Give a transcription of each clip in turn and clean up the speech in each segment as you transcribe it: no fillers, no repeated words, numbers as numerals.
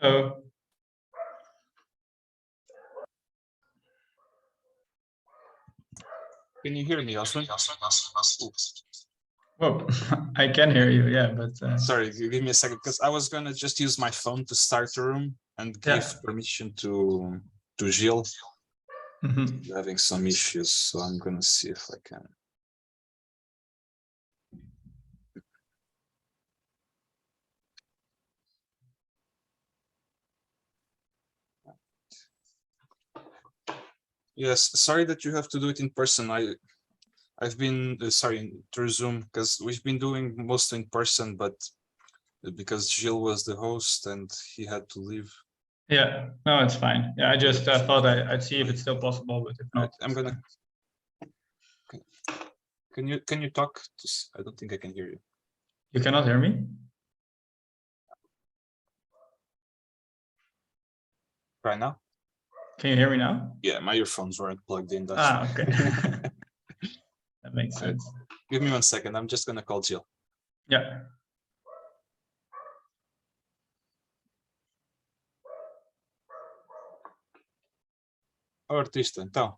Oh, Can you hear me, Oswin? well, I can hear you, yeah, but Sorry, give me a second, because I was gonna just use my phone to start the room and give permission to Gilles. mhm. Having some issues, so I'm gonna see if I can. Yes, sorry that you have to do it in person. I've been sorry through Zoom, because we've been doing mostly in person, but because Gilles was the host and he had to leave. Yeah, no, it's fine. Yeah, I just thought I'd see if it's still possible, but if not, I'm gonna. Can you talk? I don't think I can hear you. You cannot hear me? Right now? Can you hear me now? Yeah, my earphones weren't plugged in. That's Ah, okay. That makes sense. Give me 1 second. I'm just gonna call Gilles. Yeah. Ó, artista, então.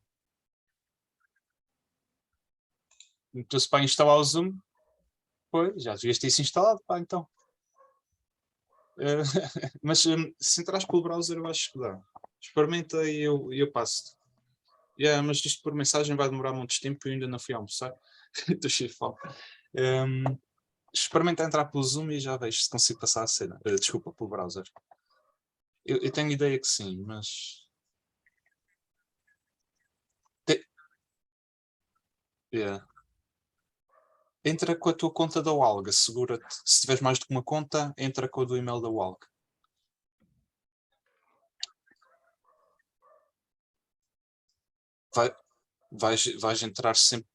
Então, para instalar o Zoom, pois, já devias ter isso instalado, pá, então. Mas se entras pelo browser, eu acho que dá. Experimenta e eu passo. Yeah, mas isto por mensagem vai demorar muito tempo e eu ainda não fui almoçar. Estou cheio de fome. Experimenta entrar pelo Zoom e já vejo se consigo passar a cena. Desculpa, pelo browser. Eu tenho ideia que sim, mas... Yeah. Entra com a tua conta da Walga, segura-te. Se tiveres mais do que uma conta, entra com a do e-mail da Walga. Vais entrar sempre.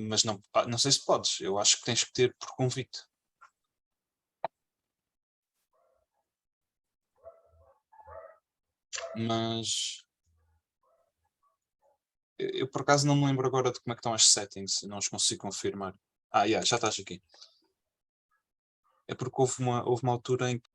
Mas não sei se podes. Eu acho que tens que ter por convite. Mas eu por acaso não me lembro agora de como é que estão as settings. Não os consigo confirmar. Yeah, já estás aqui. É porque houve uma altura em que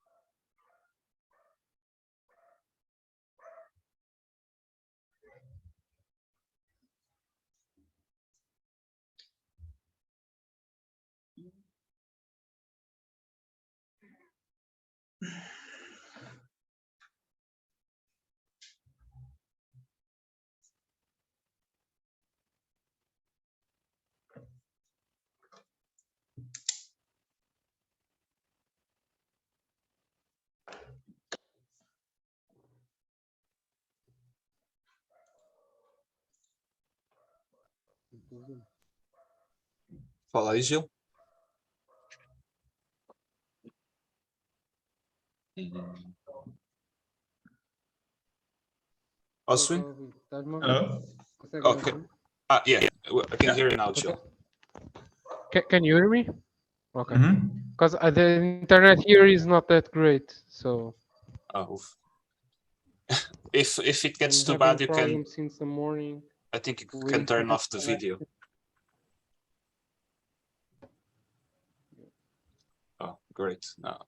Fala aí, Gil. Oswin? Hello? Okay. Yeah. I can hear you now, Gil. Can you hear me? Okay. Mm-hmm. Because the internet here is not that great, so. If it gets too bad, you can. Since the morning. I think you can turn off the video. Oh, great. Now,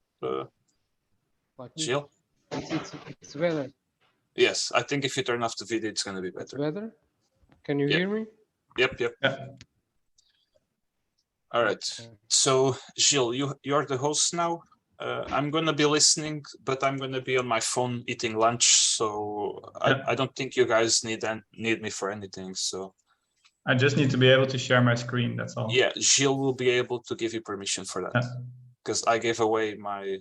Gilles? It's better. Yes, I think if you turn off the video, it's going to be better. It's better? Can you hear me? Yep. Yeah. All right. So, Gilles, you're the host now. I'm going to be listening, but I'm going to be on my phone eating lunch. So I don't think you guys need me for anything. So I just need to be able to share my screen. That's all. Yeah, Gilles will be able to give you permission for that because I gave away my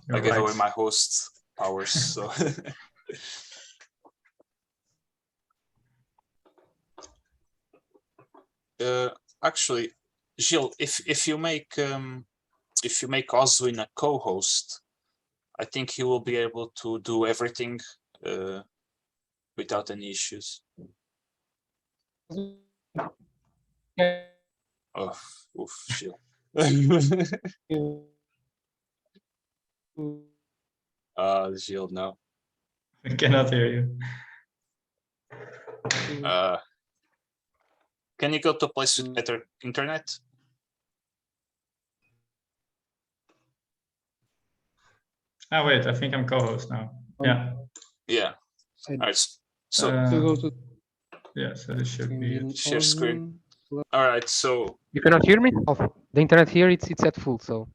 away my host powers. So actually, Gilles, if you make Oswin a co-host, I think he will be able to do everything without any issues. Oh, oof, Gilles. Gilles, no. I cannot hear you. Can you go to a place with better internet? Oh wait, I think I'm co-host now. Yeah. Yeah. I- All right. So To go to Yeah, so this should be it. share screen. All right. So You cannot hear me? Oh, the internet here it's at full, so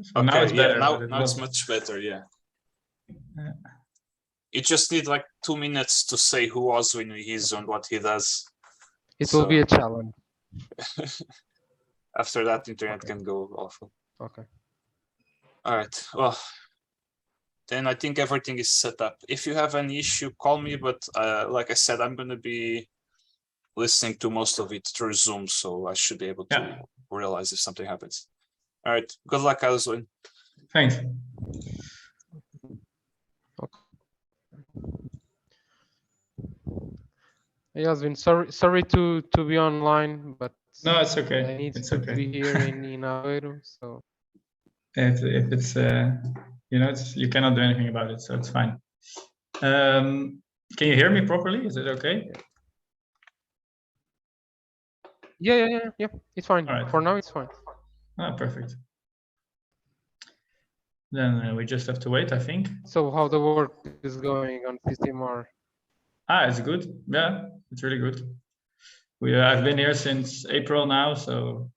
So now okay, it's yeah. better. Now but it now it's wasn't. much better. Yeah. Yeah. You just need like 2 minutes to say who Oswin is and what he does. it will be a challenge. After that, internet Okay. can go awful. Okay. All right. Well, then I think everything is set up. If you have any issue, call me. But like I said, I'm gonna be listening to most of it through Zoom, so I should be able to Yeah. realize if something happens. All right. Good luck, Oswin. Thanks. Hey, Oswin, sorry to be online, but No, it's I okay. need It's to okay. be here in Aveiro, so If it's you know, it's you cannot do anything about it, so it's fine. Can you hear me properly? Is it okay? yeah, it's fine. All right. For now, it's fine. Ah, perfect. Then we just have to wait, I think. So how the work is going on CCMAR? Ah, it's good. Yeah, it's really good. I've been here since April now, so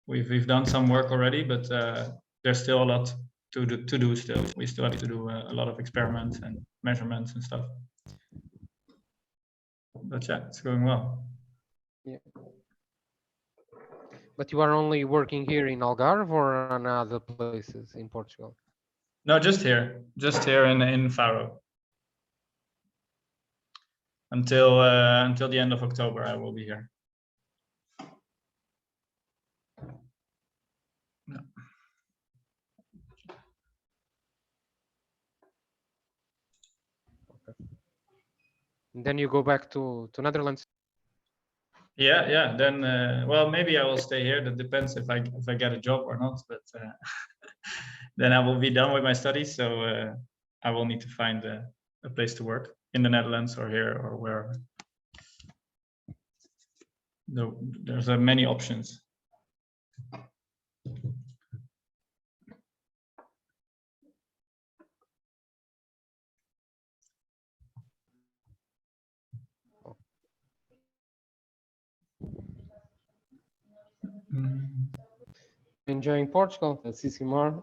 we've done some work already, but there's still a lot to do still. We still have to do a lot of experiments and measurements and stuff. But yeah, it's going well. But you are only working here in Algarve or on other places in Portugal? No, just here in Faro. Until the end of October, I will be here. Yeah. And then you go back to Netherlands. Yeah. Then, well, maybe I will stay here. That depends if I get a job or not. But then I will be done with my studies, so I will need to find a place to work in the Netherlands or here or wherever. There's many options. Enjoying Portugal, CCMAR.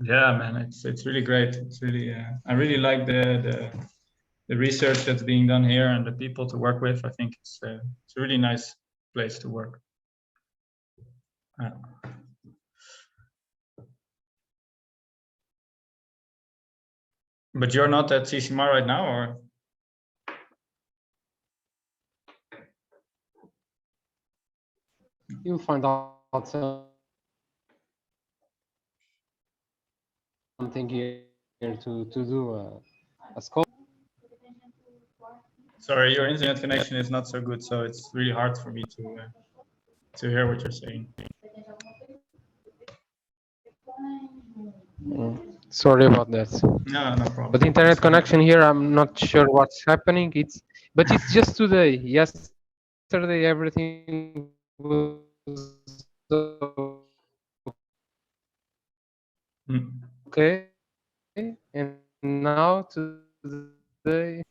Yeah, man, it's really great. It's really I really like the research that's being done here and the people to work with. I think it's a really nice place to work. But you're not at CCMAR right now, or? You'll find out something here to do a school. Sorry, your internet connection is not so good, so it's really hard for me to hear what you're saying. Sorry about that. No, no problem. But the internet connection here, I'm not sure what's happening. But it's just today. Yesterday, everything was okay, and now today.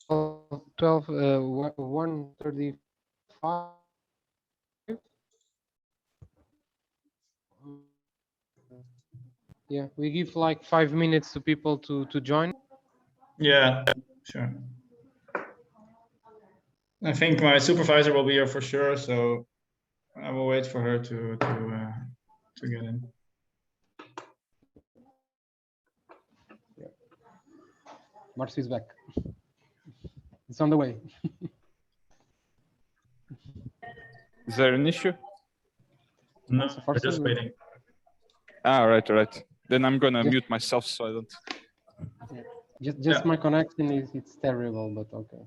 Oh, 12, 1:35. Yeah, we give like 5 minutes to people to join. Yeah, sure. I think my supervisor will be here for sure, so I will wait for her to get in. Marcio is back. It's on the way. Is there an issue? No, So far, we're so just good. waiting. All right. Then I'm gonna Just- mute myself so I don't. Just Yeah. my connection it's terrible, but okay.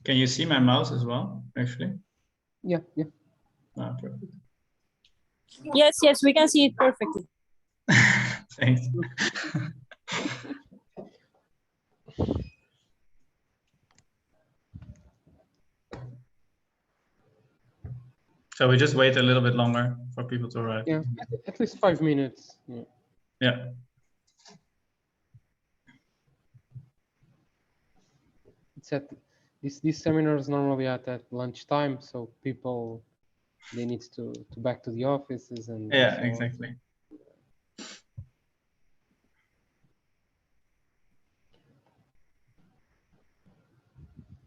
Can you see my mouse as well, actually? Yeah, yeah. Ah, perfect. Yes, yes, we can see it perfectly. Thanks. So we just wait a little bit longer for people to arrive. Yeah, at least 5 minutes. Yeah. Yeah. It's at these seminars normally at lunchtime, so people they need to back to the offices and Yeah, so on. exactly.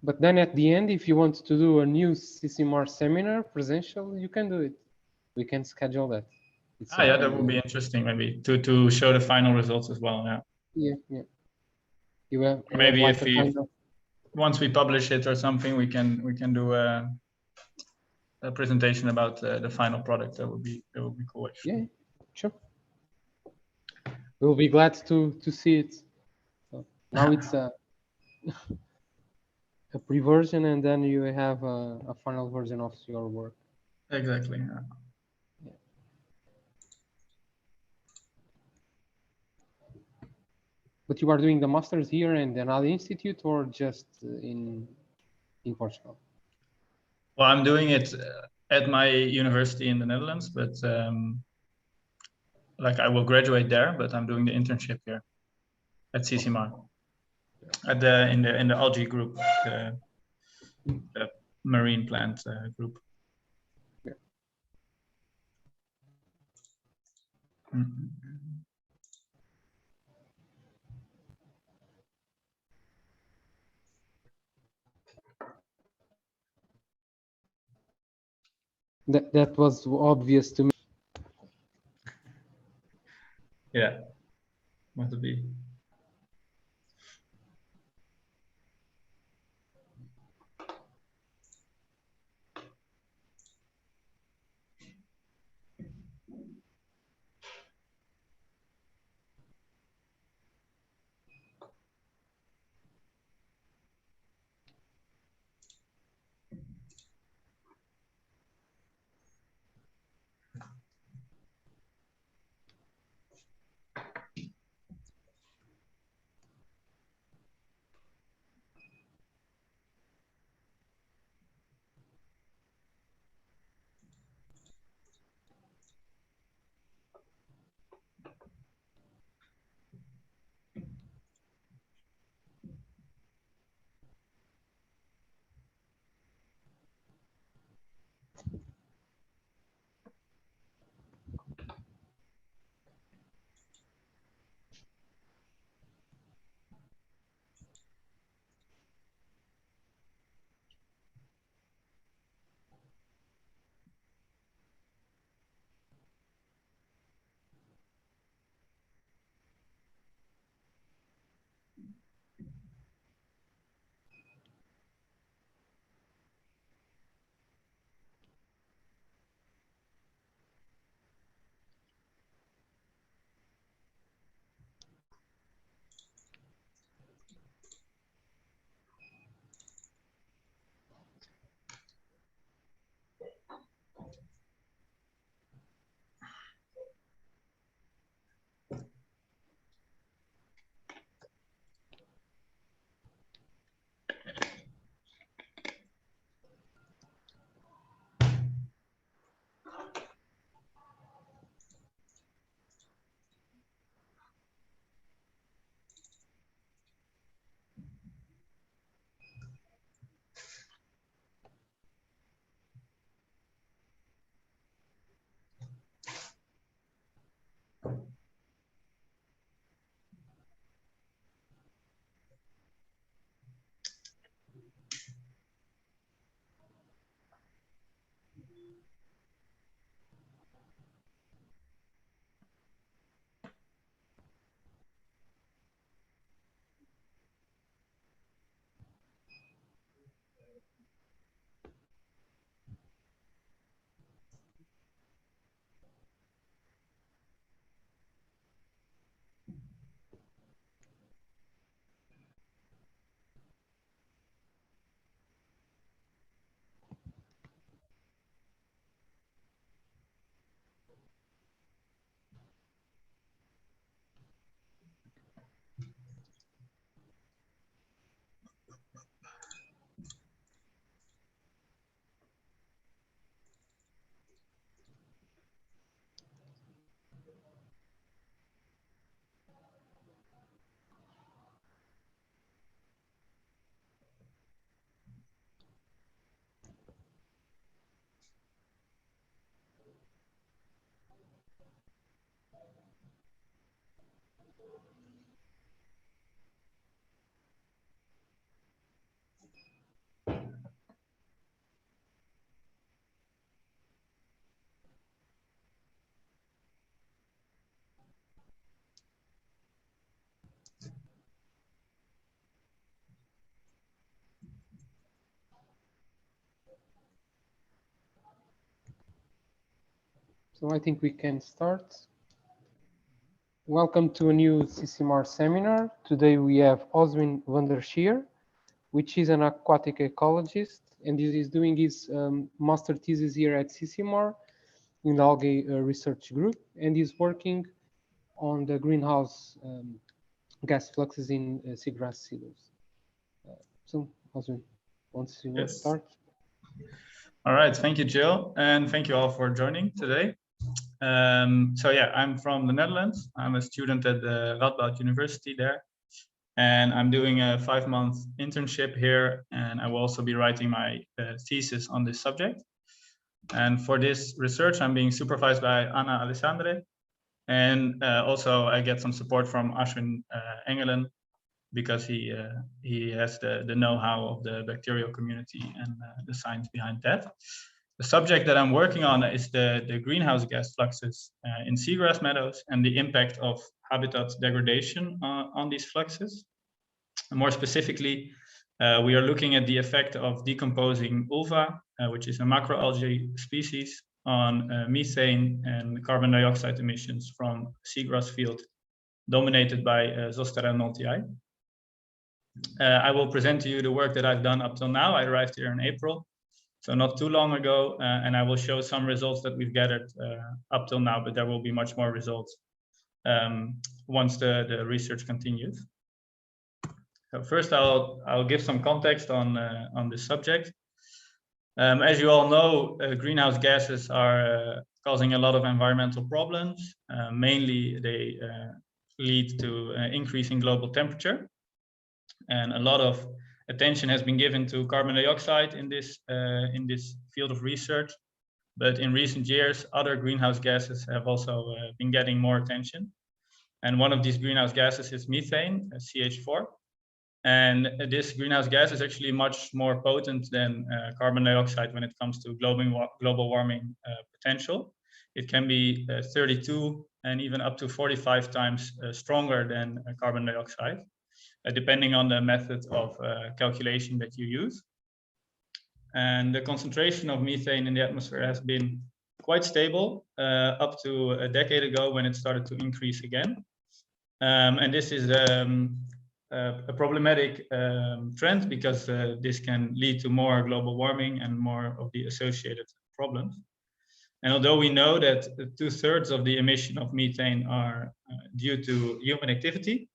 But then at the end, if you want to do a new CCMAR seminar presential, you can do it. We can schedule that. It's Ah, yeah, up to that would be you. interesting, maybe to show the final results as well. Yeah. Yeah, yeah. You have Maybe like if a we kind of once we publish it or something, we can do a presentation about the final product. That would be cool. Actually. yeah, sure. We'll be glad to see it. So now it's a pre-version, and then you have a final version of your work. Exactly. Yeah. But you are doing the masters here in another institute, or just in Portugal? Well, I'm doing it at my university in the Netherlands, but like I will graduate there, but I'm doing the internship here at CCMAR at in the algae group, the marine plant group. Yeah. Mhm. That was obvious to me. Yeah, must be. So I think we can start. Welcome to a new CCMAR seminar. Today we have Oswin van der Scheer, which is an aquatic ecologist, and he is doing his master thesis here at CCMAR in the algae research group, and he's working on the greenhouse gas fluxes in seagrass silos. So, Oswin, once you want to start. All right, thank you, Jill, and thank you all for joining today. So yeah, I'm from the Netherlands. I'm a student at the Radboud University there, and I'm doing a 5-month internship here, and I will also be writing my thesis on this subject. And for this research, I'm being supervised by Anna Alessandre, and also I get some support from Oswin Engelen, because he has the know-how of the bacterial community and the science behind that. The subject that I'm working on is the greenhouse gas fluxes in seagrass meadows and the impact of habitat degradation on these fluxes. And more specifically, we are looking at the effect of decomposing ulva, which is a macroalgae species, on methane and carbon dioxide emissions from seagrass field dominated by Zostera noltii. I will present to you the work that I've done up till now. I arrived here in April, so not too long ago, and I will show some results that we've gathered up till now, but there will be much more results once the research continues. So first, I'll give some context on this subject. As you all know, greenhouse gases are causing a lot of environmental problems. Mainly, they lead to increasing global temperature. And a lot of attention has been given to carbon dioxide in this field of research. But in recent years, other greenhouse gases have also been getting more attention. And one of these greenhouse gases is methane, CH4. And this greenhouse gas is actually much more potent than carbon dioxide when it comes to global warming potential. It can be 32 and even up to 45 times stronger than carbon dioxide, depending on the method of calculation that you use. And the concentration of methane in the atmosphere has been quite stable up to a decade ago, when it started to increase again. And this is a problematic trend, because this can lead to more global warming and more of the associated problems. And although we know that 2/3 of the emission of methane are due to human activity,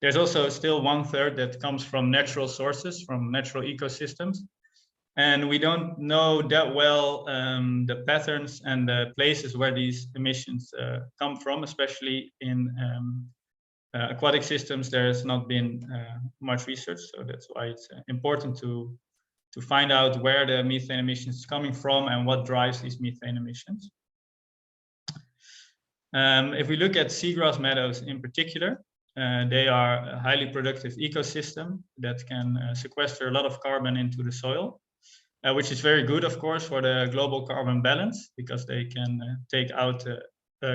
there's also still 1/3 that comes from natural sources, from natural ecosystems. And we don't know that well the patterns and the places where these emissions come from, especially in aquatic systems. There has not been much research, so that's why it's important to find out where the methane emissions is coming from and what drives these methane emissions. If we look at seagrass meadows in particular, they are a highly productive ecosystem that can sequester a lot of carbon into the soil, which is very good, of course, for the global carbon balance, because they can take out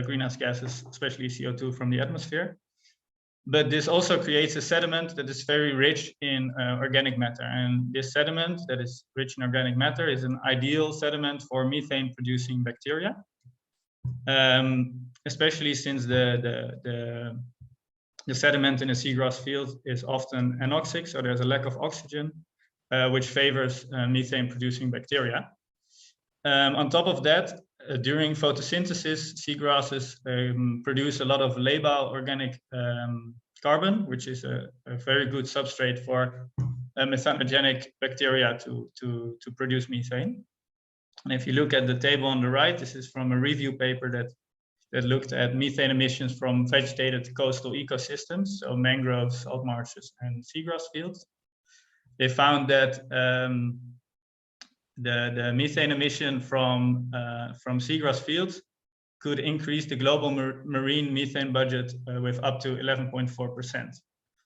greenhouse gases, especially CO2, from the atmosphere. But this also creates a sediment that is very rich in organic matter. And this sediment that is rich in organic matter is an ideal sediment for methane producing bacteria, especially since the sediment in a seagrass field is often anoxic, so there's a lack of oxygen, which favors methane producing bacteria. On top of that, during photosynthesis, seagrasses produce a lot of labile organic carbon, which is a very good substrate for methanogenic bacteria to produce methane. And if you look at the table on the right, this is from a review paper that looked at methane emissions from vegetated coastal ecosystems, so mangroves, salt marshes, and seagrass fields. They found that the methane emission from seagrass fields could increase the global marine methane budget with up to 11.4%.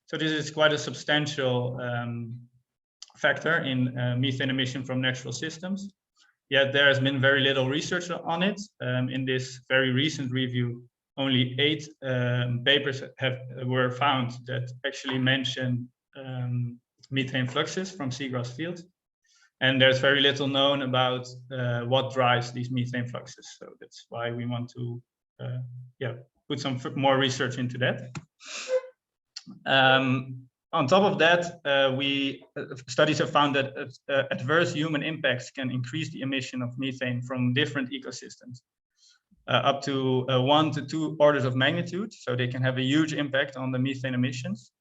So this is quite a substantial factor in methane emission from natural systems. Yet there has been very little research on it. In this very recent review, only 8 papers were found that actually mention methane fluxes from seagrass fields. And there's very little known about what drives these methane fluxes. So that's why we want to put some more research into that. On top of that, studies have found that adverse human impacts can increase the emission of methane from different ecosystems up to 1 to 2 orders of magnitude. So they can have a huge impact on the methane emissions.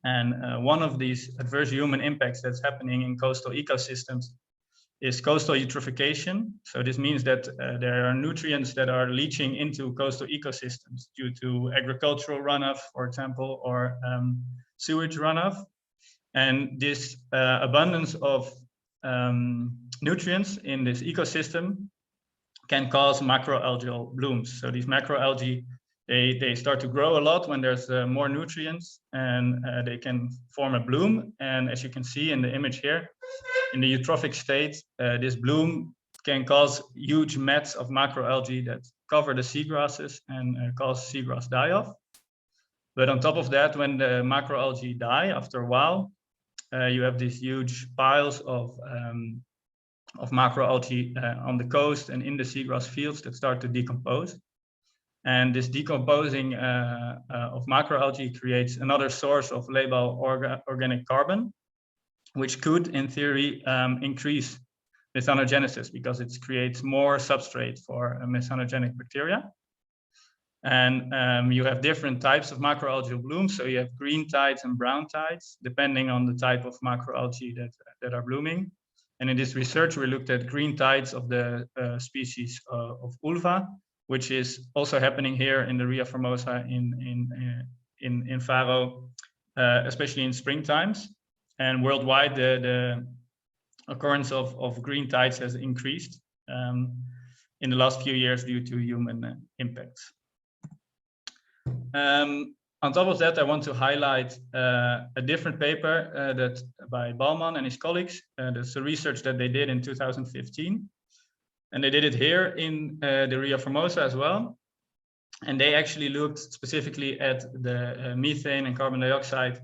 And one of these adverse human impacts that's happening in coastal ecosystems is coastal eutrophication. So this means that there are nutrients that are leaching into coastal ecosystems due to agricultural runoff, for example, or sewage runoff. And this abundance of nutrients in this ecosystem can cause macroalgal blooms. So these macroalgae, they start to grow a lot when there's more nutrients, and they can form a bloom. And as you can see in the image here, in the eutrophic state, this bloom can cause huge mats of macroalgae that cover the seagrasses and cause seagrass die-off. But on top of that, when the macroalgae die after a while, you have these huge piles of macroalgae on the coast and in the seagrass fields that start to decompose. And this decomposing of macroalgae creates another source of labile organic carbon, which could, in theory, increase methanogenesis because it creates more substrate for methanogenic bacteria. And you have different types of macroalgal blooms. So you have green tides and brown tides, depending on the type of macroalgae that are blooming. And in this research, we looked at green tides of the species of ulva, which is also happening here in the Ria Formosa in Faro, especially in spring times. And worldwide, the occurrence of green tides has increased in the last few years due to human impacts. On top of that, I want to highlight a different paper that by Baumann and his colleagues. That's a research that they did in 2015. And they did it here in the Ria Formosa as well. And they actually looked specifically at the methane and carbon dioxide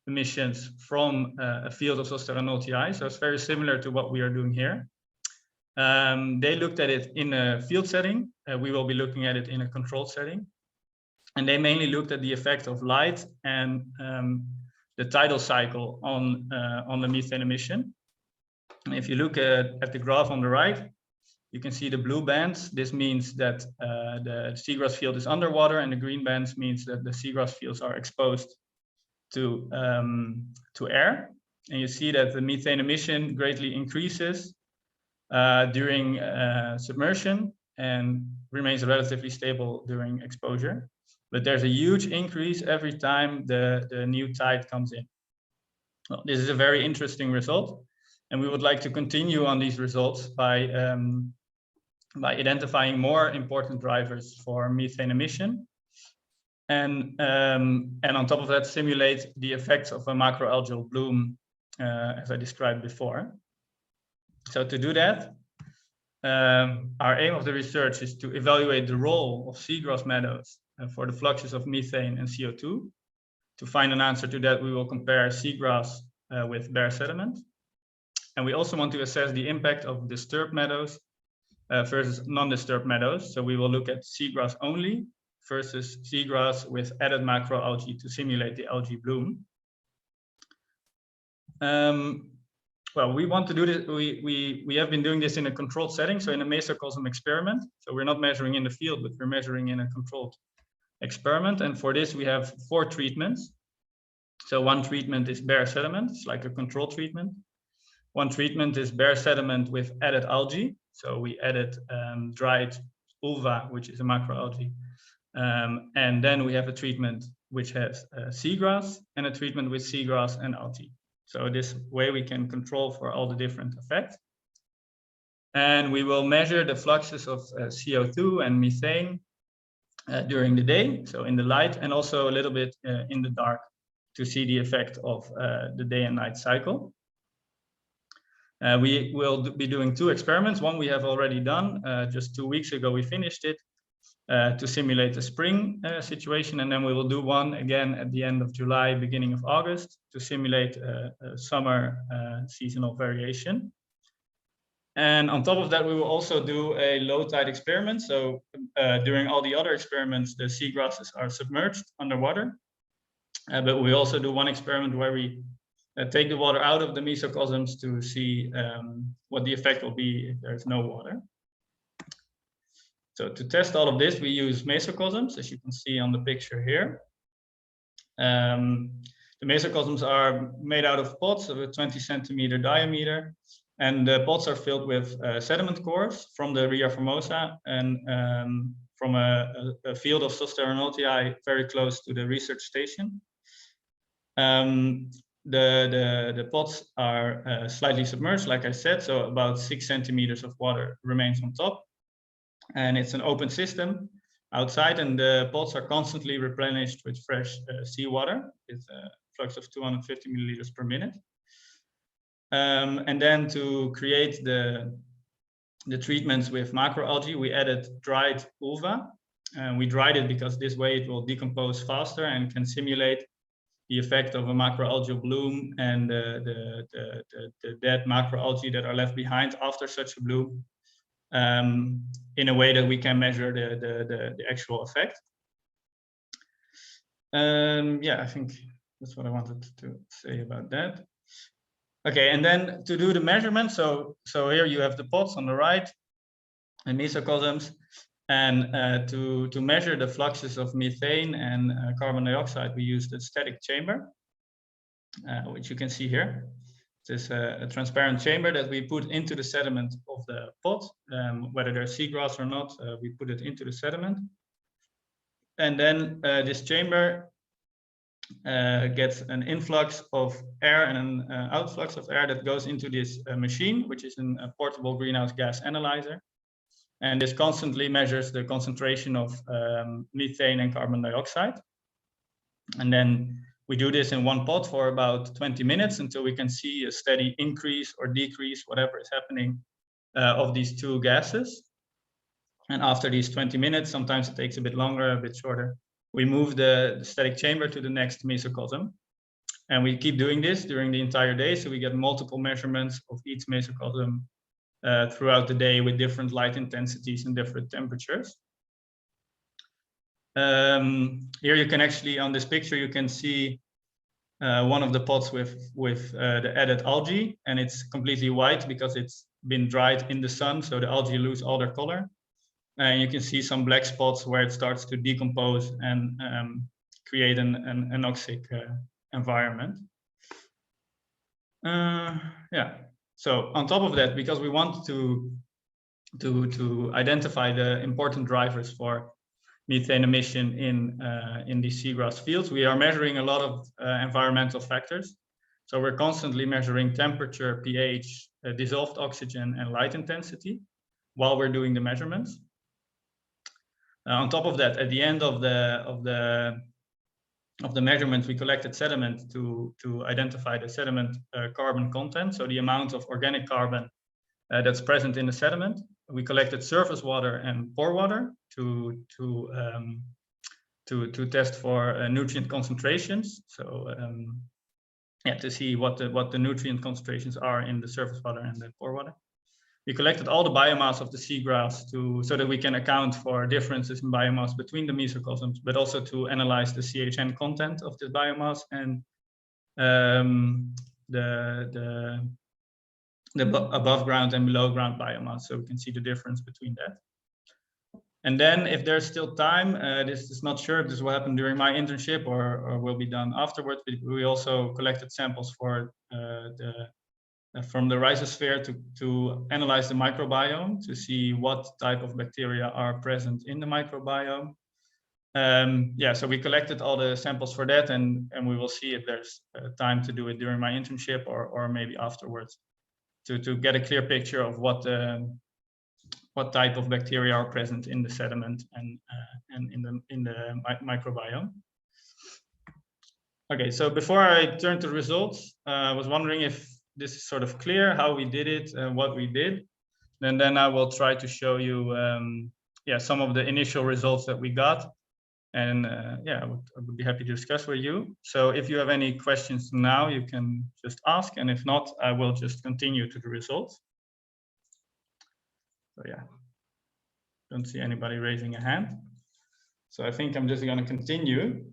emissions from a field of Zosteranol TI. So it's very similar to what we are doing here. They looked at it in a field setting. We will be looking at it in a controlled setting. And they mainly looked at the effect of light and the tidal cycle on the methane emission. And if you look at the graph on the right, you can see the blue bands. This means that the seagrass field is underwater, and the green bands means that the seagrass fields are exposed to air. And you see that the methane emission greatly increases during submersion and remains relatively stable during exposure. But there's a huge increase every time the new tide comes in. Well, this is a very interesting result, and we would like to continue on these results by identifying more important drivers for methane emission, and on top of that, simulate the effects of a macroalgal bloom, as I described before. So to do that, our aim of the research is to evaluate the role of seagrass meadows for the fluxes of methane and CO2. To find an answer to that, we will compare seagrass with bare sediment. And we also want to assess the impact of disturbed meadows versus non-disturbed meadows. So we will look at seagrass only versus seagrass with added macroalgae to simulate the algae bloom. Well, we want to do this. We have been doing this in a controlled setting, so in a mesocosm experiment. So we're not measuring in the field, but we're measuring in a controlled experiment. And for this, we have 4 treatments. So one treatment is bare sediment, it's like a control treatment. One treatment is bare sediment with added algae. So we added dried ulva, which is a macroalgae. And then we have a treatment which has seagrass, and a treatment with seagrass and algae. So this way we can control for all the different effects. And we will measure the fluxes of CO2 and methane during the day, so in the light, and also a little bit in the dark, to see the effect of the day and night cycle. We will be doing 2 experiments. One we have already done. Just 2 weeks ago, we finished it to simulate the spring situation. And then we will do one again at the end of July, beginning of August, to simulate a summer seasonal variation. And on top of that, we will also do a low tide experiment. So during all the other experiments, the seagrasses are submerged underwater. But we also do one experiment where we take the water out of the mesocosms to see what the effect will be if there's no water. So to test all of this, we use mesocosms, as you can see on the picture here. The mesocosms are made out of pots of a 20 centimeter diameter, and the pots are filled with sediment cores from the Ria Formosa and from a field of Sosteronotii very close to the research station. The pots are slightly submerged, like I said, so about 6 centimeters of water remains on top. And it's an open system outside, and the pots are constantly replenished with fresh seawater with a flux of 250 milliliters per minute. And then to create the treatments with macroalgae, we added dried ulva. We dried it because this way it will decompose faster and can simulate the effect of a macroalgal bloom and the dead macroalgae that are left behind after such a bloom, in a way that we can measure the actual effect. Yeah, I think that's what I wanted to say about that. Okay, and then to do the measurement, so here you have the pots on the right and mesocosms, and to measure the fluxes of methane and carbon dioxide, we used a static chamber, which you can see here. This is a transparent chamber that we put into the sediment of the pot, whether there's seagrass or not, we put it into the sediment. And then this chamber gets an influx of air and an outflux of air that goes into this machine, which is a portable greenhouse gas analyzer. And this constantly measures the concentration of methane and carbon dioxide. And then we do this in one pot for about 20 minutes until we can see a steady increase or decrease, whatever is happening, of these 2 gases. And after these 20 minutes, sometimes it takes a bit longer, a bit shorter, we move the static chamber to the next mesocosm. And we keep doing this during the entire day, so we get multiple measurements of each mesocosm throughout the day with different light intensities and different temperatures. Here you can actually, on this picture, you can see one of the pots with the added algae, and it's completely white because it's been dried in the sun, so the algae lose all their color. And you can see some black spots where it starts to decompose and create an anoxic environment. Yeah. So on top of that, because we want to identify the important drivers for methane emission in these seagrass fields, we are measuring a lot of environmental factors. So we're constantly measuring temperature, pH, dissolved oxygen, and light intensity while we're doing the measurements. On top of that, at the end of the measurements, we collected sediment to identify the sediment carbon content, so the amount of organic carbon that's present in the sediment. We collected surface water and pore water to test for nutrient concentrations. So yeah, to see what the nutrient concentrations are in the surface water and the pore water. We collected all the biomass of the seagrass so that we can account for differences in biomass between the mesocosms, but also to analyze the CHN content of this biomass and the above ground and below ground biomass, so we can see the difference between that. And then if there's still time, this is not sure if this will happen during my internship or will be done afterwards, but we also collected samples for from the rhizosphere to analyze the microbiome, to see what type of bacteria are present in the microbiome. Yeah, so we collected all the samples for that, and we will see if there's time to do it during my internship or maybe afterwards to get a clear picture of what the what type of bacteria are present in the sediment and in the microbiome. Okay, so before I turn to the results, I was wondering if this is sort of clear how we did it and what we did. And then I will try to show you some of the initial results that we got. And I would be happy to discuss with you. So if you have any questions now, you can just ask. And if not, I will just continue to the results. So yeah, don't see anybody raising a hand. So I think I'm just going to continue.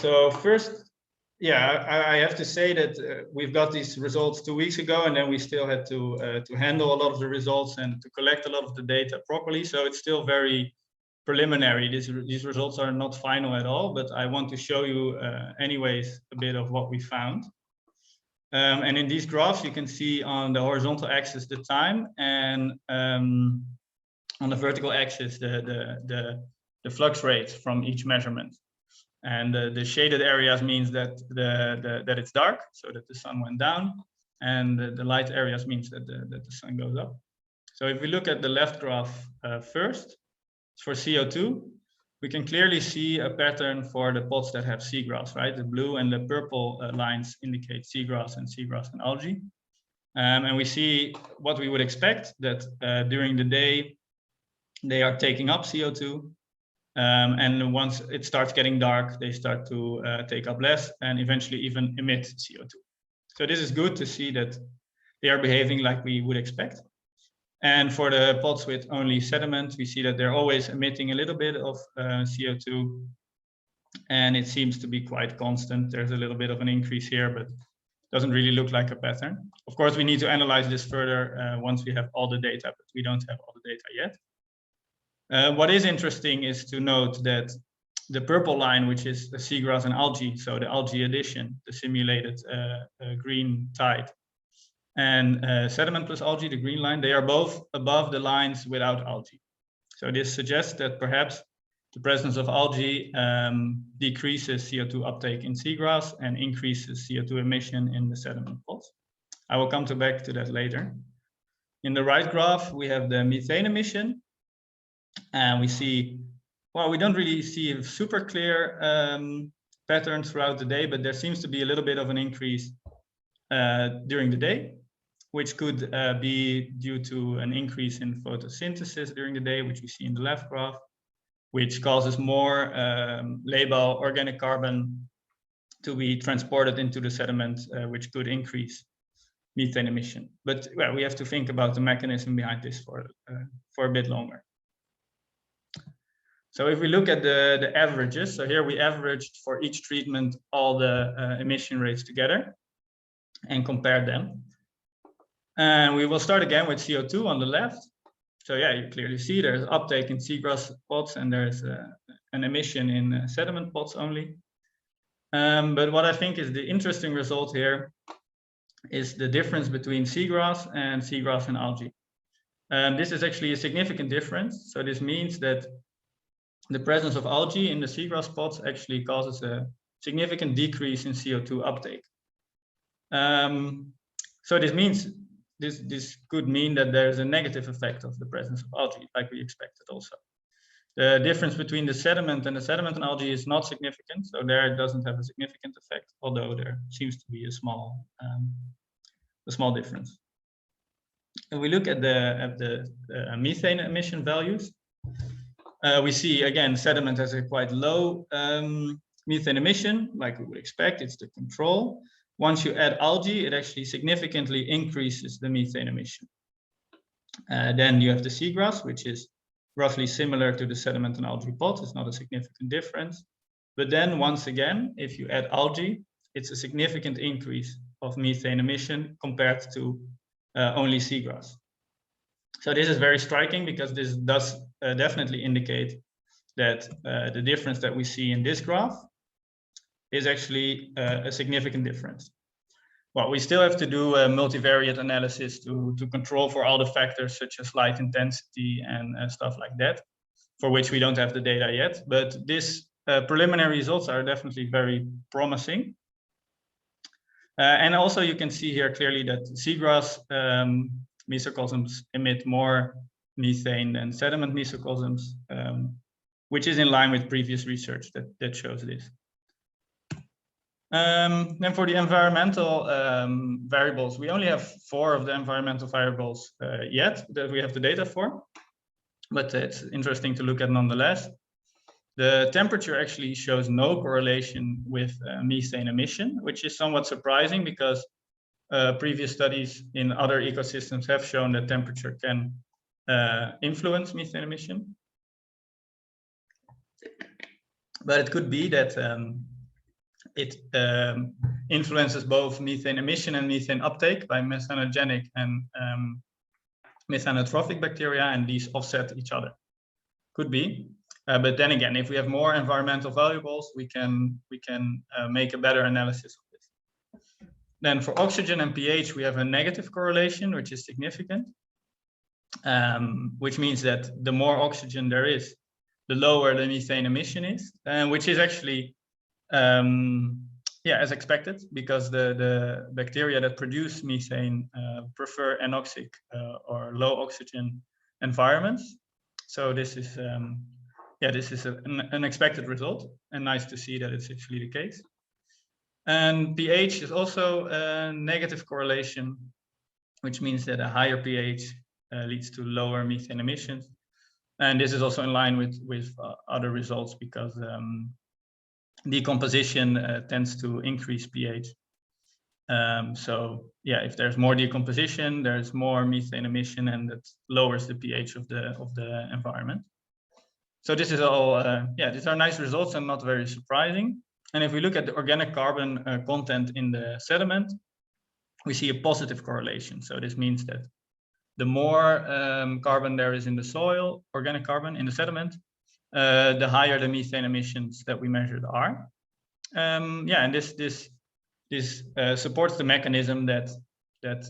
So first, I have to say that we've got these results 2 weeks ago, and then we still had to handle a lot of the results and to collect a lot of the data properly. So it's still very preliminary. These results are not final at all, but I want to show you anyways a bit of what we found. And in these graphs, you can see on the horizontal axis the time, and on the vertical axis the flux rate from each measurement. And the shaded areas means that that it's dark, so that the sun went down, and the light areas means that the sun goes up. So if we look at the left graph first, for CO2, we can clearly see a pattern for the pots that have seagrass, right? The blue and the purple lines indicate seagrass and algae. And we see what we would expect, that during the day, they are taking up CO2. And once it starts getting dark, they start to take up less and eventually even emit CO2. So this is good to see that they are behaving like we would expect. And for the pots with only sediment, we see that they're always emitting a little bit of CO2. And it seems to be quite constant. There's a little bit of an increase here, but doesn't really look like a pattern. Of course, we need to analyze this further once we have all the data, but we don't have all the data yet. What is interesting is to note that the purple line, which is the seagrass and algae, so the algae addition, the simulated green tide, and sediment plus algae, the green line, they are both above the lines without algae. So this suggests that perhaps the presence of algae decreases CO2 uptake in seagrass and increases CO2 emission in the sediment pots. I will come back to that later. In the right graph, we have the methane emission. And we see, well, we don't really see a super clear pattern throughout the day, but there seems to be a little bit of an increase during the day, which could be due to an increase in photosynthesis during the day, which we see in the left graph, which causes more labile organic carbon to be transported into the sediment, which could increase methane emission. But well, we have to think about the mechanism behind this for a bit longer. So if we look at the averages, so here we averaged for each treatment all the emission rates together and compared them. And we will start again with CO2 on the left. So yeah, you clearly see there's uptake in seagrass pots and there's an emission in sediment pots only. But what I think is the interesting result here is the difference between seagrass and algae. This is actually a significant difference. So this means that the presence of algae in the seagrass pots actually causes a significant decrease in CO2 uptake. So this means this could mean that there's a negative effect of the presence of algae, like we expected also. The difference between the sediment and algae is not significant, so there it doesn't have a significant effect, although there seems to be a small difference. If we look at the methane emission values, we see again sediment has a quite low methane emission, like we would expect. It's the control. Once you add algae, it actually significantly increases the methane emission. Then you have the seagrass, which is roughly similar to the sediment and algae pot. It's not a significant difference. But then once again, if you add algae, it's a significant increase of methane emission compared to only seagrass. So this is very striking because this does definitely indicate that the difference that we see in this graph is actually a significant difference. Well, we still have to do a multivariate analysis to control for all the factors such as light intensity and stuff like that, for which we don't have the data yet. But these preliminary results are definitely very promising. And also you can see here clearly that seagrass mesocosms emit more methane than sediment mesocosms, which is in line with previous research that shows this. Then for the environmental variables, we only have 4 of the environmental variables yet that we have the data for, but it's interesting to look at nonetheless. The temperature actually shows no correlation with methane emission, which is somewhat surprising because previous studies in other ecosystems have shown that temperature can influence methane emission. But it could be that it influences both methane emission and methane uptake by methanogenic and methanotrophic bacteria, and these offset each other. Could be. But then again, if we have more environmental variables, we can make a better analysis of this. Then for oxygen and pH, we have a negative correlation, which is significant, which means that the more oxygen there is, the lower the methane emission is, which is actually, as expected, because the bacteria that produce methane prefer anoxic or low oxygen environments. So this is this is an expected result, and nice to see that it's actually the case. And pH is also a negative correlation, which means that a higher pH leads to lower methane emissions. And this is also in line with other results, because decomposition tends to increase pH. So yeah, if there's more decomposition, there's more methane emission, and that lowers the pH of the environment. So this is all, these are nice results and not very surprising. And if we look at the organic carbon content in the sediment, we see a positive correlation. So this means that the more carbon there is in the soil, organic carbon in the sediment, the higher the methane emissions that we measured are. And this supports the mechanism that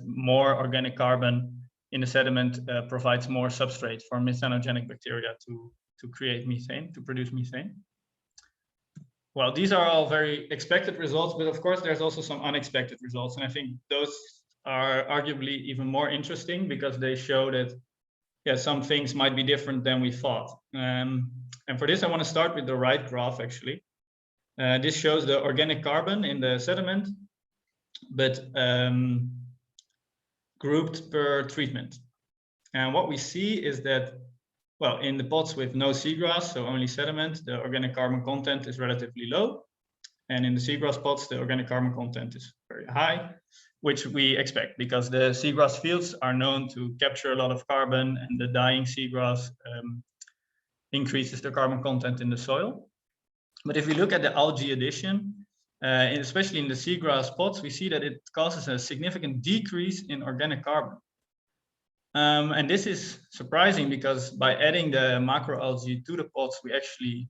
more organic carbon in the sediment provides more substrate for methanogenic bacteria to create methane, to produce methane. Well, these are all very expected results, but of course there's also some unexpected results, and I think those are arguably even more interesting because they show that some things might be different than we thought. And for this, I want to start with the right graph, actually. This shows the organic carbon in the sediment, but grouped per treatment. And what we see is that, well, in the pots with no seagrass, so only sediment, the organic carbon content is relatively low. And in the seagrass pots, the organic carbon content is very high, which we expect because the seagrass fields are known to capture a lot of carbon, and the dying seagrass increases the carbon content in the soil. But if we look at the algae addition, and especially in the seagrass pots, we see that it causes a significant decrease in organic carbon. And this is surprising because by adding the macroalgae to the pots, we actually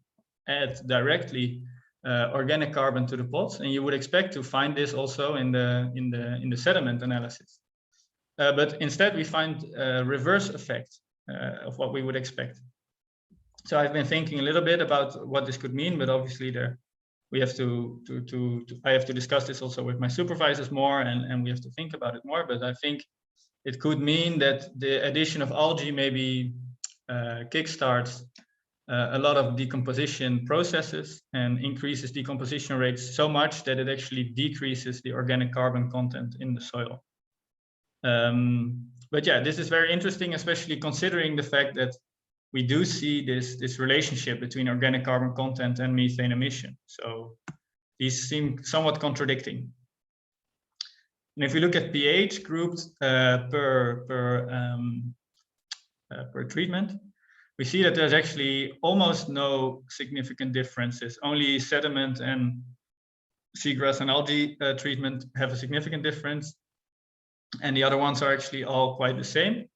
add directly organic carbon to the pots, and you would expect to find this also in the sediment analysis. But instead, we find a reverse effect of what we would expect. So I've been thinking a little bit about what this could mean, but obviously I have to discuss this also with my supervisors more, and we have to think about it more. But I think it could mean that the addition of algae maybe kickstarts a lot of decomposition processes and increases decomposition rates so much that it actually decreases the organic carbon content in the soil. But yeah, this is very interesting, especially considering the fact that we do see this relationship between organic carbon content and methane emission. So these seem somewhat contradicting. And if we look at pH grouped per treatment, we see that there's actually almost no significant differences. Only sediment and seagrass and algae treatment have a significant difference, and the other ones are actually all quite the same.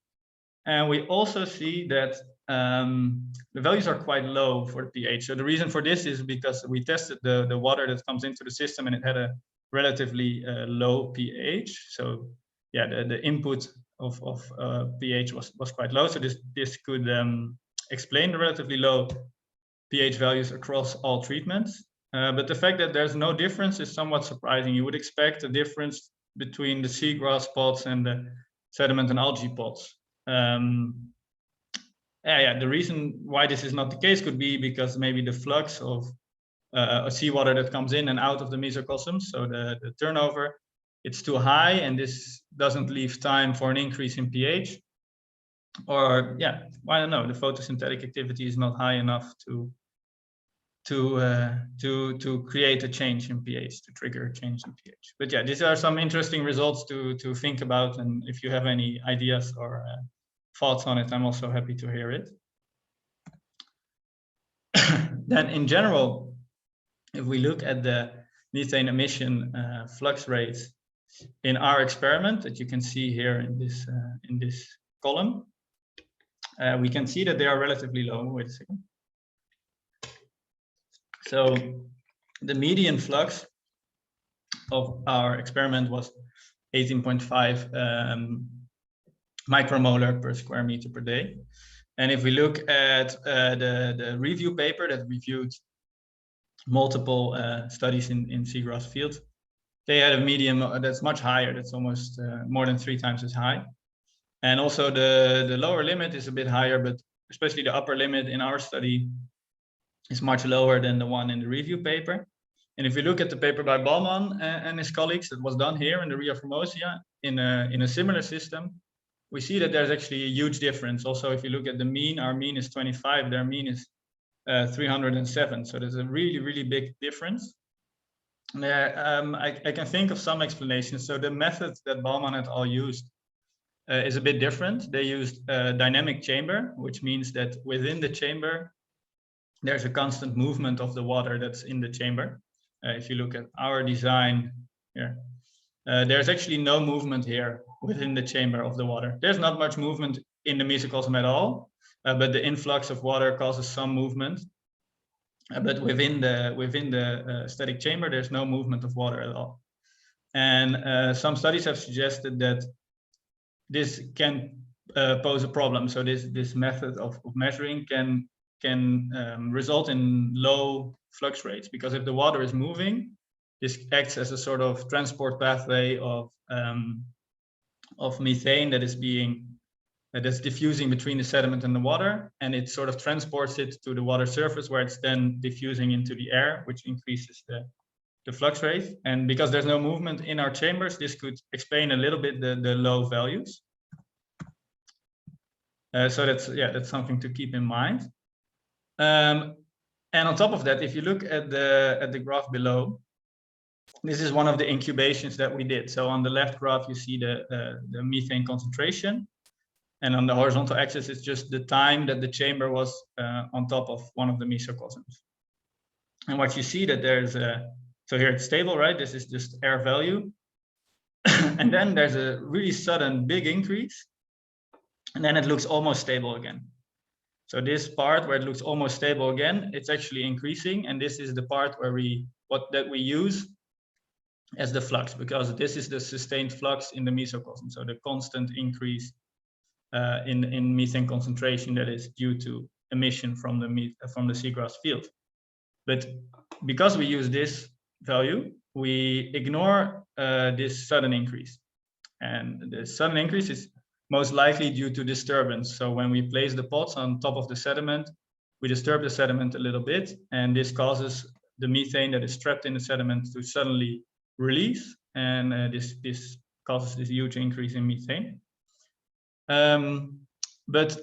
And we also see that the values are quite low for the pH. So the reason for this is because we tested the water that comes into the system, and it had a relatively low pH. So yeah, the input of pH was quite low. So this could explain the relatively low pH values across all treatments. But the fact that there's no difference is somewhat surprising. You would expect a difference between the seagrass pots and the sediment and algae pods. The reason why this is not the case could be because maybe the flux of seawater that comes in and out of the mesocosms, so the turnover, it's too high, and this doesn't leave time for an increase in pH. Or I don't know, the photosynthetic activity is not high enough to create a change in pH, to trigger a change in pH. But yeah, these are some interesting results to think about, and if you have any ideas or thoughts on it, I'm also happy to hear it. Then in general, if we look at the methane emission flux rates in our experiment that you can see here in this column, we can see that they are relatively low. Wait a second. So the median flux of our experiment was 18.5 micromolar per square meter per day. And if we look at the review paper that reviewed multiple studies in seagrass fields, they had a median that's much higher. That's almost more than 3 times as high. And also the lower limit is a bit higher, but especially the upper limit in our study is much lower than the one in the review paper. And if you look at the paper by Baumann and his colleagues that was done here in the Ria Formosa in a similar system, we see that there's actually a huge difference. Also, if you look at the mean, our mean is 25, their mean is 307. So there's a really, really big difference. I can think of some explanations. So the method that Baumann et al. Used is a bit different. They used a dynamic chamber, which means that within the chamber, there's a constant movement of the water that's in the chamber. If you look at our design here, there's actually no movement here within the chamber of the water. There's not much movement in the mesocosm at all, but the influx of water causes some movement. But within the static chamber, there's no movement of water at all. And some studies have suggested that this can pose a problem. So this method of measuring can result in low flux rates, because if the water is moving, this acts as a sort of transport pathway of methane that's diffusing between the sediment and the water, and it sort of transports it to the water surface, where it's then diffusing into the air, which increases the flux rate. And because there's no movement in our chambers, this could explain a little bit the low values. So that's something to keep in mind. And on top of that, if you look at the graph below, this is one of the incubations that we did. So on the left graph, you see the methane concentration. And on the horizontal axis, it's just the time that the chamber was on top of one of the mesocosms. And what you see that there's so here it's stable, right? This is just air value. And then there's a really sudden big increase. And then it looks almost stable again. So this part where it looks almost stable again, it's actually increasing. And this is the part where we use as the flux, because this is the sustained flux in the mesocosm. So the constant increase in methane concentration that is due to emission from the seagrass field. But because we use this value, we ignore this sudden increase. And the sudden increase is most likely due to disturbance. So when we place the pots on top of the sediment, we disturb the sediment a little bit, and this causes the methane that is trapped in the sediment to suddenly release, and this causes this huge increase in methane. But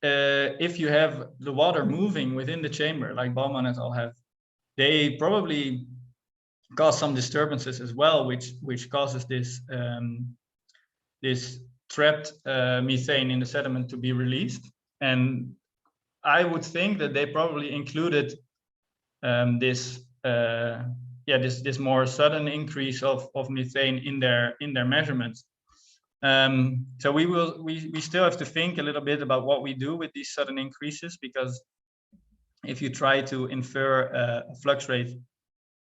if you have the water moving within the chamber, like Baumann et al. Have, they probably cause some disturbances as well, which causes this trapped methane in the sediment to be released. And I would think that they probably included this more sudden increase of methane in their measurements. So we still have to think a little bit about what we do with these sudden increases, because if you try to infer a flux rate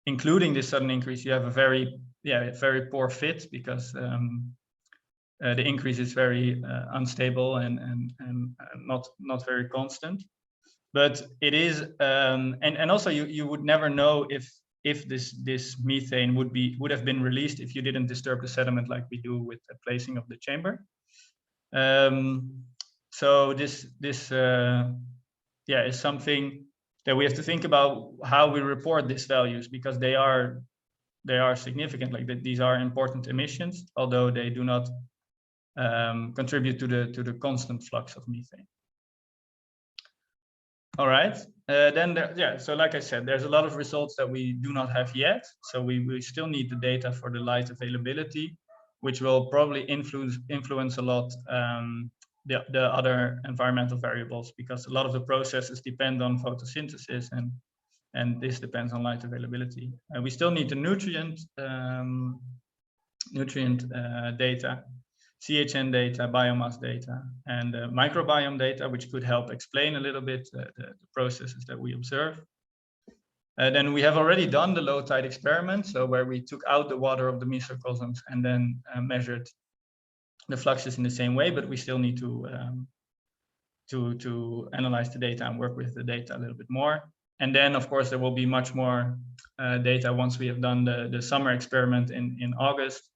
including this sudden increase, you have a very poor fit, because the increase is very unstable and not very constant. But it is, and also you would never know if this methane would have been released if you didn't disturb the sediment like we do with the placing of the chamber. So this yeah, is something that we have to think about how we report these values, because they are significant. Like that, these are important emissions, although they do not contribute to the constant flux of methane. All right, then yeah, so like I said, there's a lot of results that we do not have yet. So we still need the data for the light availability, which will probably influence a lot the other environmental variables, because a lot of the processes depend on photosynthesis, and this depends on light availability. And we still need the nutrient data, CHN data, biomass data, and microbiome data, which could help explain a little bit the processes that we observe. Then we have already done the low tide experiment, so where we took out the water of the mesocosms and then measured the fluxes in the same way, but we still need to analyze the data and work with the data a little bit more. And then, of course, there will be much more data once we have done the summer experiment in August.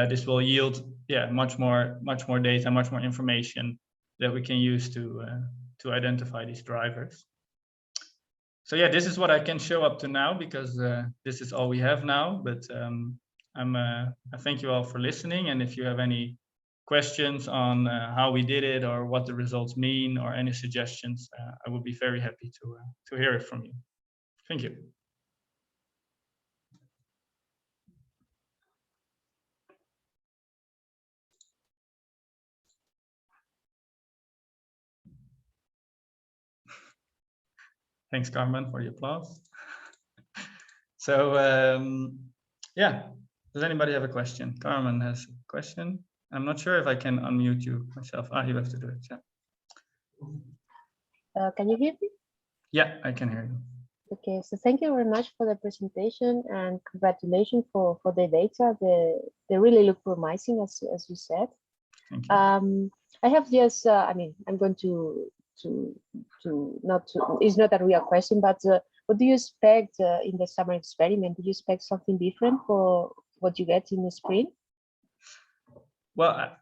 This will yield, yeah, much more data, much more information that we can use to identify these drivers. So yeah, this is what I can show up to now, because this is all we have now. But I thank you all for listening, and if you have any questions on how we did it or what the results mean or any suggestions, I would be very happy to hear it from you. Thank you. Thanks, Carmen, for the applause. So yeah, does anybody have a question? Carmen has a question. I'm not sure if I can unmute you myself. Ah, you have to do it. Yeah. Can you hear me? Yeah, I can hear you. Okay, so thank you very much for the presentation, and congratulations for the data. They really look promising, as you said. Thank you. I have just, I mean, I'm going it's not a real question, but what do you expect in the summer experiment? Do you expect something different for what you get in the spring? Well,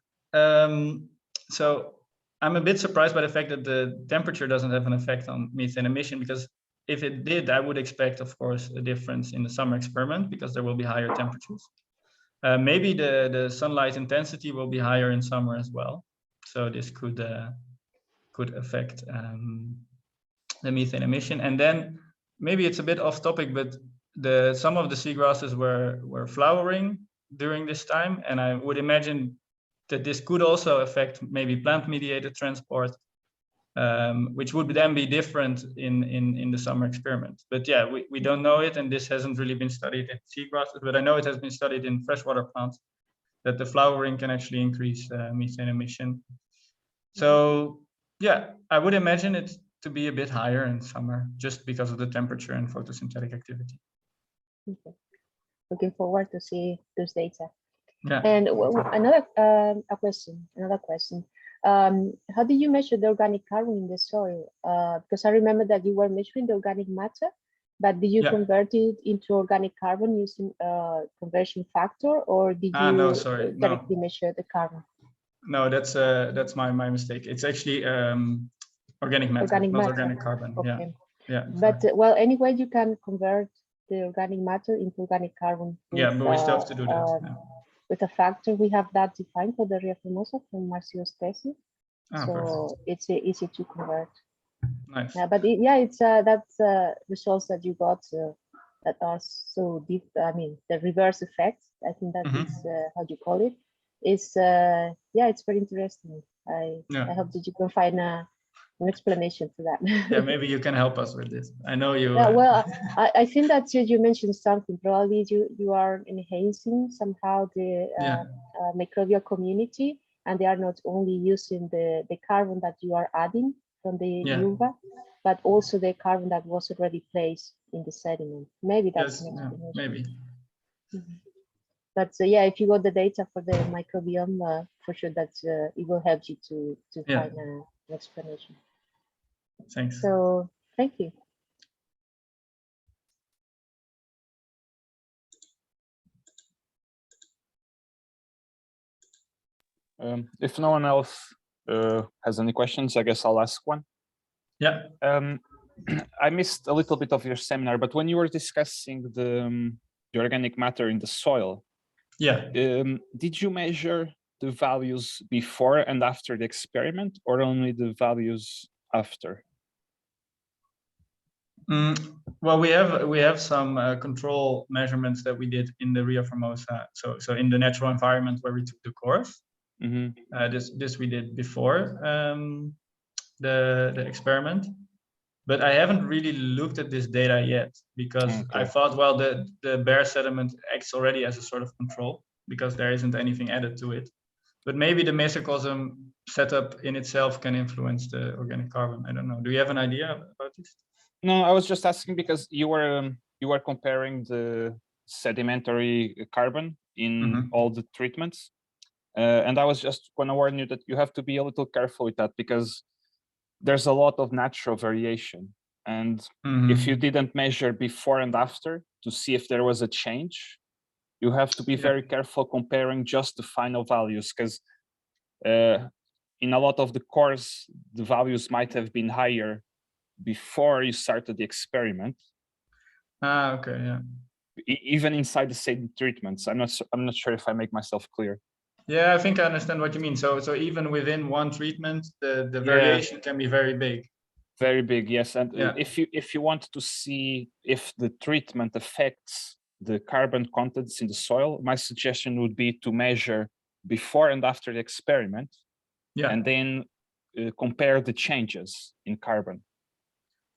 so I'm a bit surprised by the fact that the temperature doesn't have an effect on methane emission, because if it did, I would expect, of course, a difference in the summer experiment, because there will be higher temperatures. Maybe the sunlight intensity will be higher in summer as well. So this could affect the methane emission. And then maybe it's a bit off topic, but some of the seagrasses were flowering during this time, and I would imagine that this could also affect maybe plant-mediated transport, which would then be different in the summer experiment. But yeah, we don't know it, and this hasn't really been studied in seagrasses, but I know it has been studied in freshwater plants, that the flowering can actually increase methane emission. So yeah, I would imagine it to be a bit higher in summer, just because of the temperature and photosynthetic activity. Okay. Looking forward to see those data. Yeah. And another question. How do you measure the organic carbon in the soil? Because I remember that you were measuring the organic matter, but did you convert it into organic carbon using conversion factor, or did you directly measure the carbon? No, that's my mistake. It's actually organic matter, not organic carbon. Okay. Yeah. But well, anyway, you can convert the organic matter into organic carbon. Yeah, but we still have to do that. With a factor, we have that defined for the Riaformosa from Marcio's thesis. So it's easy to convert. Nice. Yeah, but it's that's results that you got that are so deep. I mean, the reverse effect, I think that is how you call it. Is yeah, it's very interesting. I hope that you can find an explanation to that. Yeah, maybe you can help us with this. I know you. Yeah, well, I think that you mentioned something. Probably you are enhancing somehow the microbial community, and they are not only using the carbon that you are adding from the uva, but also the carbon that was already placed in the sediment. Maybe that's an explanation. Maybe. But yeah, if you got the data for the microbiome, for sure that it will help you to find an explanation. Thanks. So thank you. If no one else has any questions, I guess I'll ask one. Yeah. I missed a little bit of your seminar, but when you were discussing the organic matter in the soil, Yeah. did you measure the values before and after the experiment, or only the values after? Well, we have some control measurements that we did in the Rio Formosa. So in the natural environment where we took the course. This we did before the experiment, but I haven't really looked at this data yet because I thought, well, the bare sediment acts already as a sort of control because there isn't anything added to it. But maybe the mesocosm setup in itself can influence the organic carbon. I don't know. Do you have an idea about this? No, I was just asking because you were comparing the sedimentary carbon in all the treatments, and I was just going to warn you that you have to be a little careful with that because there's a lot of natural variation, and if you didn't measure before and after to see if there was a change, you have to be very careful comparing just the final values because in a lot of the cores, the values might have been higher before you started the experiment. Okay, yeah. Even inside the same treatments. I'm not sure if I make myself clear. Yeah, I think I understand what you mean. So even within one treatment, the variation can be very big. Very big, yes. And if you want to see if the treatment affects the carbon contents in the soil, my suggestion would be to measure before and after the experiment, and then compare the changes in carbon.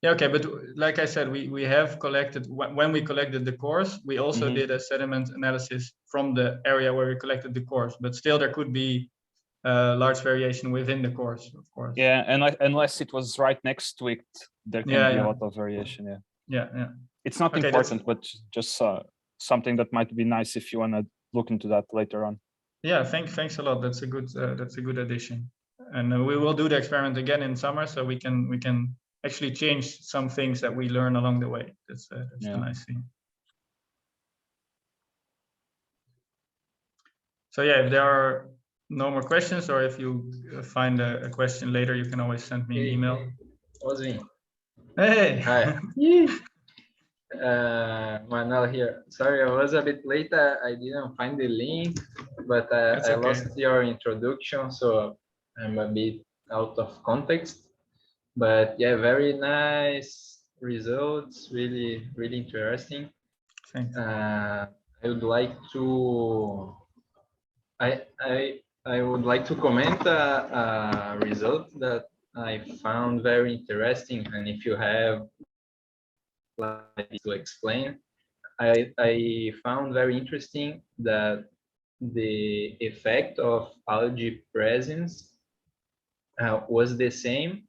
Yeah, okay, but like I said, we have collected, when we collected the cores, we also did a sediment analysis from the area where we collected the cores, but still there could be large variation within the cores, of course. Yeah, and unless it was right next to it, there can be a lot of variation, Yeah. It's not important, but just something that might be nice if you want to look into that later on. Yeah, thanks a lot. That's a good addition. And we will do the experiment again in summer, so we can actually change some things that we learn along the way. That's the nice thing. So yeah, if there are no more questions, or if you find a question later, you can always send me an email. Oswin. Hey. Hi. Manuel here. Sorry, I was a bit late. I didn't find the link, but I lost your introduction, so I'm a bit out of context. But yeah, very nice results. Really, really interesting. Thanks. I would like to. I would like to comment a result that I found very interesting, and if you have to explain, I found very interesting that the effect of algae presence was the same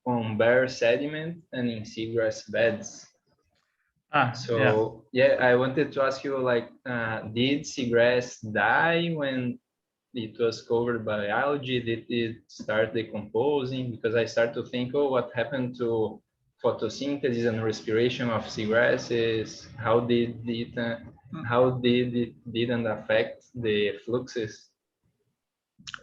on bare sediment and in seagrass beds. So yeah, I wanted to ask you, like, did seagrass die when it was covered by algae? Did it start decomposing? Because I start to think, oh, what happened to photosynthesis and respiration of seagrasses? How did it didn't affect the fluxes?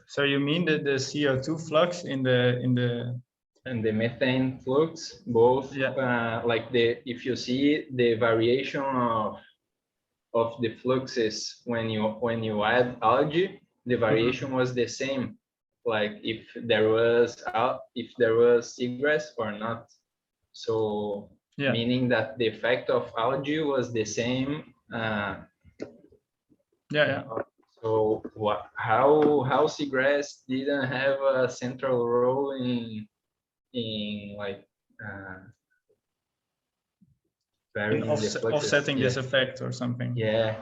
So you mean that the CO2 flux in the and the methane flux, both like if you see the variation of the fluxes when you add algae, the variation was the same, like if there was seagrass or not. So meaning that the effect of algae was the same. So how seagrass didn't have a central role in like offsetting this effect or something? Yeah.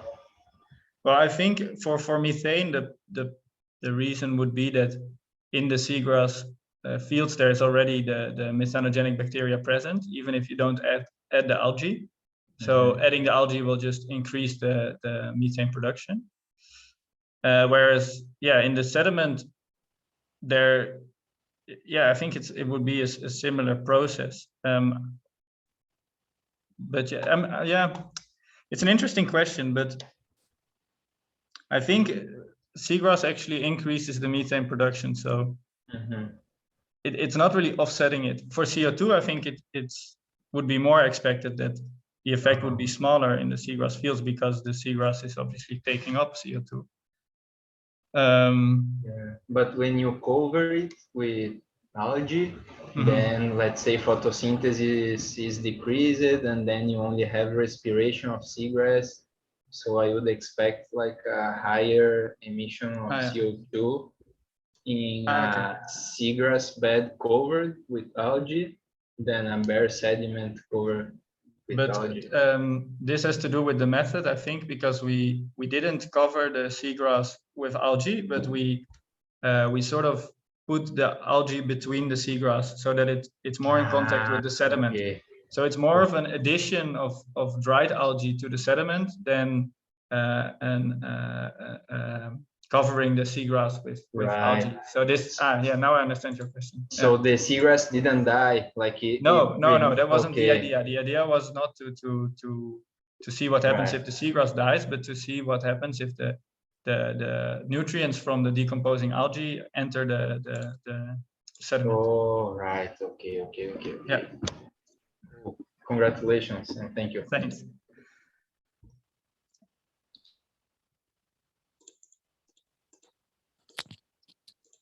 Well, I think for methane, the reason would be that in the seagrass fields there is already the methanogenic bacteria present, even if you don't add the algae. So adding the algae will just increase the methane production. Whereas in the sediment there, I think it would be a similar process. But it's an interesting question, but I think seagrass actually increases the methane production. So it's not really offsetting it. For CO2, I think it's would be more expected that the effect would be smaller in the seagrass fields because the seagrass is obviously taking up CO2. Yeah. But when you cover it with algae, then let's say photosynthesis is decreased and then you only have respiration of seagrass. So I would expect like a higher emission of CO2 in a seagrass bed covered with algae than a bare sediment covered with algae. This has to do with the method, I think, because we didn't cover the seagrass with algae, but we sort of put the algae between the seagrass so that it's more in contact with the sediment. Okay. So it's more of an addition of dried algae to the sediment than covering the seagrass with algae. So this, now I understand your question. So the seagrass didn't die, like it? No, that wasn't the idea. The idea was not to see what happens if the seagrass dies, but to see what happens if the nutrients from the decomposing algae enter the sediment. Oh, right. Okay. Yeah. Congratulations and thank you. Thanks.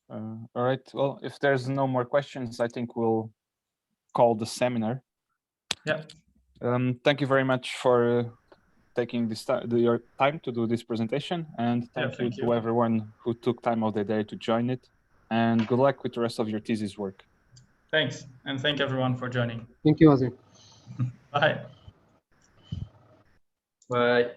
All right. Well, if there's no more questions, I think we'll call the seminar. Yeah. Thank you very much for taking your time to do this presentation, and thank you to everyone who took time of the day to join it. And good luck with the rest of your thesis work. Thanks, and thank everyone for joining. Thank you, Oswin. Bye. Bye.